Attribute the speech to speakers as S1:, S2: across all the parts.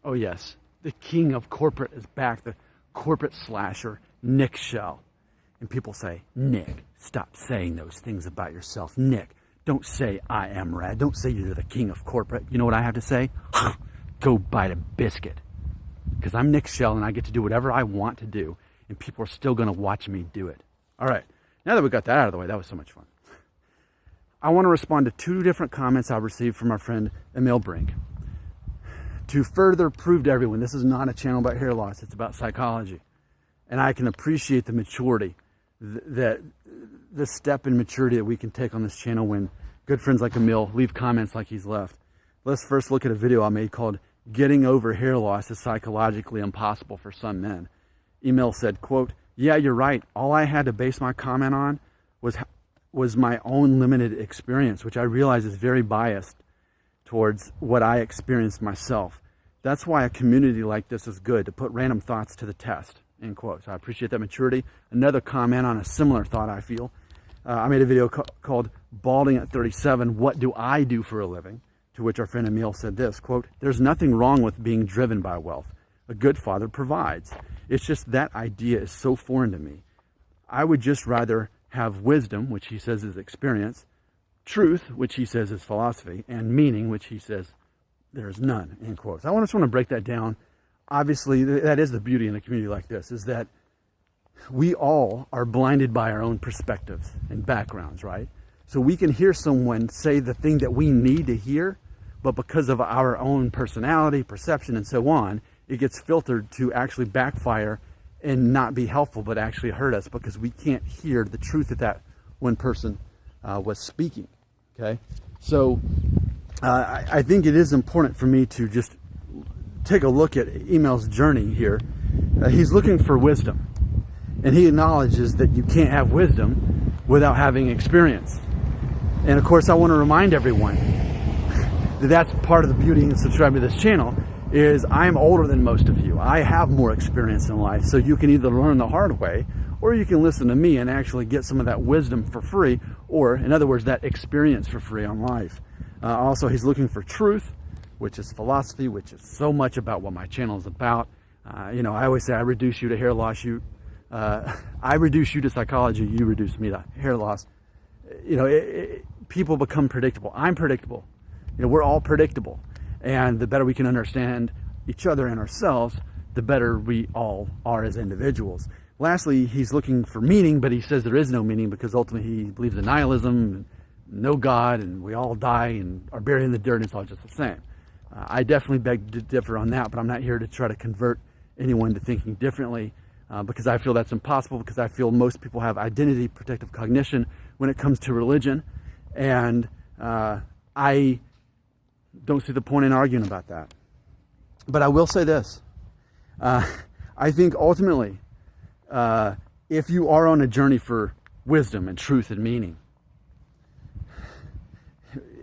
S1: Oh yes, the king of corporate is back, the corporate slasher, Nick Shell. And people say, Nick, stop saying those things about yourself. Nick, don't say I am rad. Don't say you're the king of corporate. You know what I have to say? Go bite a biscuit. Because I'm Nick Shell and I get to do whatever I want to do. And people are still going to watch me do it. All right, now that we got that out of the way, that was so much fun. I want to respond to 2 different comments I received from our friend Emil Brink. To further prove to everyone, this is not a channel about hair loss, it's about psychology. And I can appreciate the maturity, the step in maturity that we can take on this channel when good friends like Emil leave comments like he's left. Let's first look at a video I made called Getting Over Hair Loss is Psychologically Impossible for Some Men. Emil said, quote, yeah, you're right. All I had to base my comment on was my own limited experience, which I realize is very biased towards what I experienced myself. That's why a community like this is good, to put random thoughts to the test, end quote. So I appreciate that maturity. Another comment on a similar thought I feel. I made a video called Balding at 37, What Do I Do for a Living? To which our friend Emil said this, quote, there's nothing wrong with being driven by wealth. A good father provides. It's just that idea is so foreign to me. I would just rather have wisdom, which he says is experience, truth, which he says is philosophy, and meaning, which he says there is none, end quote. So I just want to break that down. Obviously, that is the beauty in a community like this, is that we all are blinded by our own perspectives and backgrounds, right? So we can hear someone say the thing that we need to hear, but because of our own personality, perception, and so on, it gets filtered to actually backfire and not be helpful, but actually hurt us because we can't hear the truth that one person was speaking, okay? So I think it is important for me to just take a look at Emil's journey here. He's looking for wisdom, and he acknowledges that you can't have wisdom without having experience. And of course, I want to remind everyone that that's part of the beauty in subscribing to this channel, is I'm older than most of you. I have more experience in life, so you can either learn the hard way, or you can listen to me and actually get some of that wisdom for free, or in other words, that experience for free on life. Also, he's looking for truth, which is philosophy, which is so much about what my channel is about. You know, I always say I reduce you to hair loss. I reduce you to psychology. You reduce me to hair loss. You know, people become predictable. I'm predictable. You know, we're all predictable. And the better we can understand each other and ourselves, the better we all are as individuals. Lastly, he's looking for meaning, but he says there is no meaning because ultimately he believes in nihilism, no God, and we all die and are buried in the dirt, and it's all just the same. I definitely beg to differ on that, but I'm not here to try to convert anyone to thinking differently because I feel that's impossible, because I feel most people have identity protective cognition when it comes to religion, and I don't see the point in arguing about that. But I will say this. I think ultimately, if you are on a journey for wisdom and truth and meaning,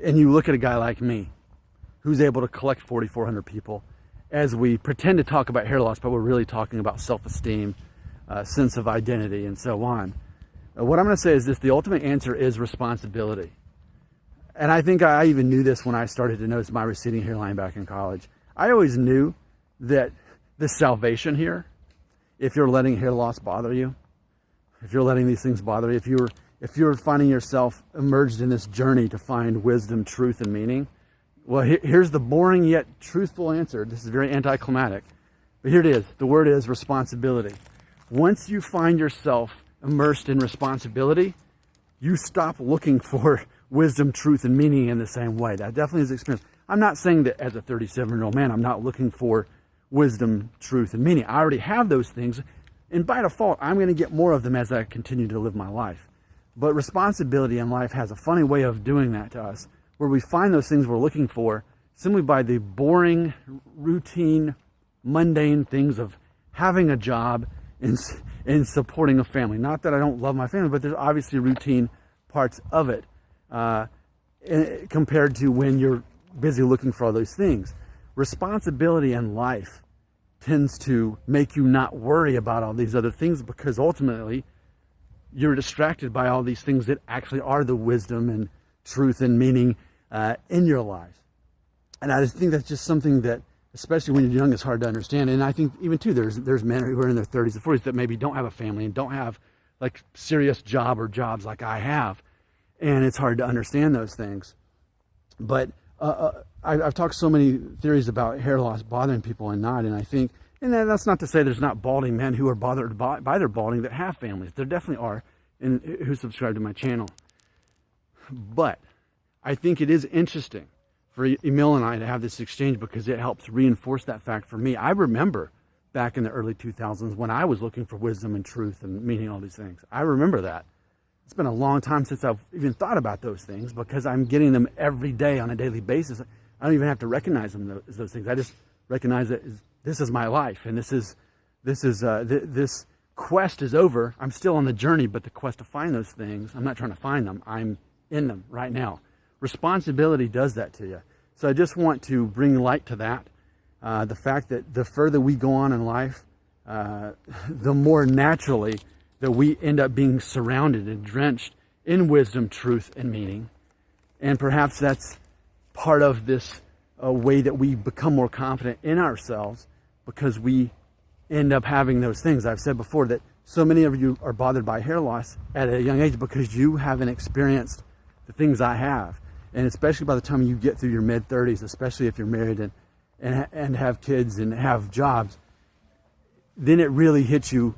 S1: and you look at a guy like me, who's able to collect 4,400 people, as we pretend to talk about hair loss, but we're really talking about self-esteem, sense of identity, and so on. What I'm going to say is this: the ultimate answer is responsibility. And I think I even knew this when I started to notice my receding hairline back in college. I always knew that the salvation here, if you're letting hair loss bother you, if you're letting these things bother you, if you're finding yourself immersed in this journey to find wisdom, truth, and meaning, well, here's the boring yet truthful answer. This is very anticlimactic, but here it is. The word is responsibility. Once you find yourself immersed in responsibility, you stop looking for wisdom, truth, and meaning in the same way. That definitely is experience. I'm not saying that as a 37-year-old man, I'm not looking for wisdom, truth, and meaning. I already have those things, and by default, I'm going to get more of them as I continue to live my life. But responsibility in life has a funny way of doing that to us, where we find those things we're looking for simply by the boring, routine, mundane things of having a job and supporting a family. Not that I don't love my family, but there's obviously routine parts of it compared to when you're busy looking for all those things. Responsibility in life tends to make you not worry about all these other things, because ultimately you're distracted by all these things that actually are the wisdom and truth and meaning in your life. And I just think that's just something that especially when you're young, it's hard to understand. And I think even too, there's men who are in their 30s and 40s that maybe don't have a family and don't have like serious job or jobs like I have. And it's hard to understand those things. But I've talked so many theories about hair loss bothering people and not. And I think, and that's not to say there's not balding men who are bothered by their balding that have families. There definitely are, and who subscribe to my channel. But I think it is interesting for Emil and I to have this exchange because it helps reinforce that fact for me. I remember back in the early 2000s when I was looking for wisdom and truth and meaning all these things. I remember that. It's been a long time since I've even thought about those things because I'm getting them every day on a daily basis. I don't even have to recognize them as those things. I just recognize that this is my life, and this quest is over. I'm still on the journey, but the quest to find those things, I'm not trying to find them. I'm in them right now. Responsibility does that to you. So I just want to bring light to that. The fact that the further we go on in life, the more naturally that we end up being surrounded and drenched in wisdom, truth, and meaning. And perhaps that's part of this way that we become more confident in ourselves because we end up having those things. I've said before that so many of you are bothered by hair loss at a young age because you haven't experienced the things I have. And especially by the time you get through your mid-30s, especially if you're married and have kids and have jobs, then it really hits you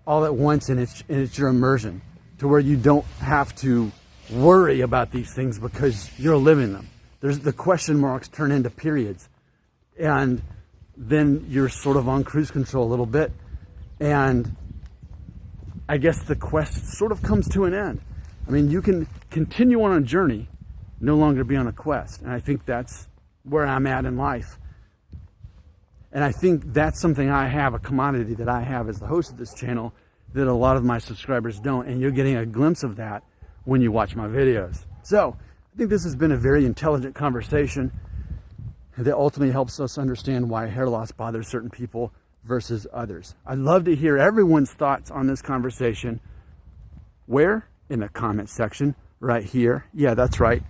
S1: all at once, and it's your immersion to where you don't have to worry about these things because you're living them. There's the question marks turn into periods, and then you're sort of on cruise control a little bit, and I guess the quest sort of comes to an end. I mean, you can continue on a journey, no longer be on a quest, and I think that's where I'm at in life. And I think that's something I have, a commodity that I have as the host of this channel that a lot of my subscribers don't. And you're getting a glimpse of that when you watch my videos. So I think this has been a very intelligent conversation that ultimately helps us understand why hair loss bothers certain people versus others. I'd love to hear everyone's thoughts on this conversation. Where? In the comment section right here. Yeah, that's right.